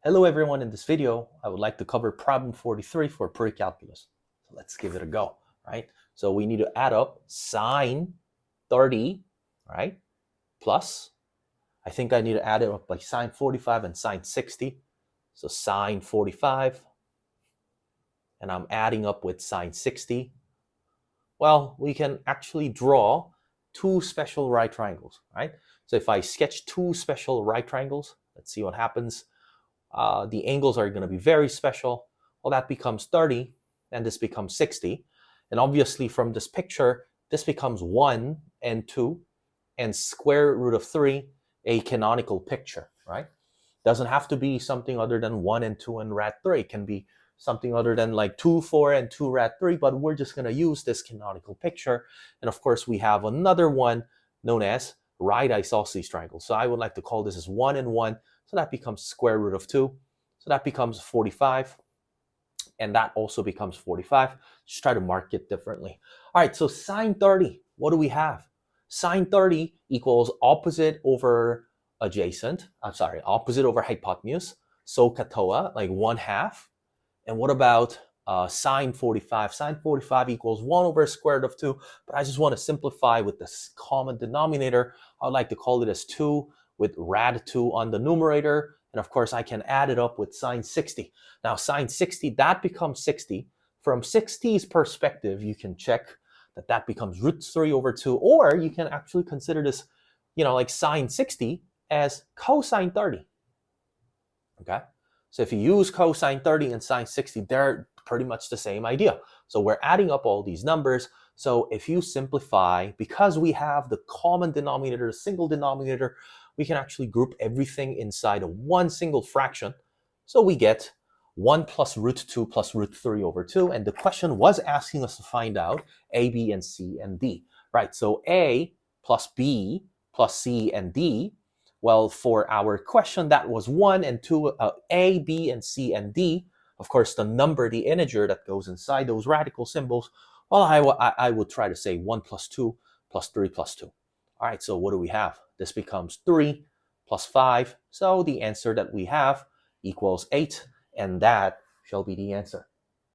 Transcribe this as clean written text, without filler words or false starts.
Hello everyone, in this video I would like to cover problem 43 for precalculus. So let's give it a go, right? So we need to add up sine 30, right? Plus, I think I need to add it up by sine 45 and sine 60. So sine 45, and I'm adding up with sine 60. Well, we can actually draw two special right triangles, right? So if I sketch two special right triangles, let's see what happens. The angles are going to be very special. Well, that becomes 30, and this becomes 60. And obviously from this picture, this becomes 1 and 2, and square root of 3, a canonical picture, right? Doesn't have to be something other than 1 and 2 and rad 3. It can be something other than like 2, 4, and 2 rad 3, but we're just going to use this canonical picture. And of course, we have another one known as right isosceles triangle. So I would like to call this as 1 and 1. So that becomes square root of 2. So that becomes 45. And that also becomes 45. Just try to mark it differently. All right, so sine 30, what do we have? Sine 30 equals opposite over adjacent. Opposite over hypotenuse. So katoa, like 1/2. And what about sine 45? Sine 45 equals 1 over square root of 2. But I just want to simplify with this common denominator. I would like to call it as 2 with rad 2 on the numerator. And of course, I can add it up with sine 60. Now, sine 60, that becomes 60. From 60's perspective, you can check that that becomes root 3 over 2. Or you can actually consider this, like sine 60 as cosine 30. Okay? So if you use cosine 30 and sine 60, they're pretty much the same idea. So we're adding up all these numbers. So if you simplify, because we have the common denominator, the single denominator, we can actually group everything inside of one single fraction. So we get 1 plus root 2 plus root 3 over 2. And the question was asking us to find out A, B, and C, and D. Right, so A plus B plus C and D. Well, for our question, that was 1 and 2, A, B, and C, and D. Of course, the number, the integer that goes inside those radical symbols, well, I would try to say 1 plus 2 plus 3 plus 2. All right, so what do we have? This becomes 3 plus 5. So the answer that we have equals 8, and that shall be the answer.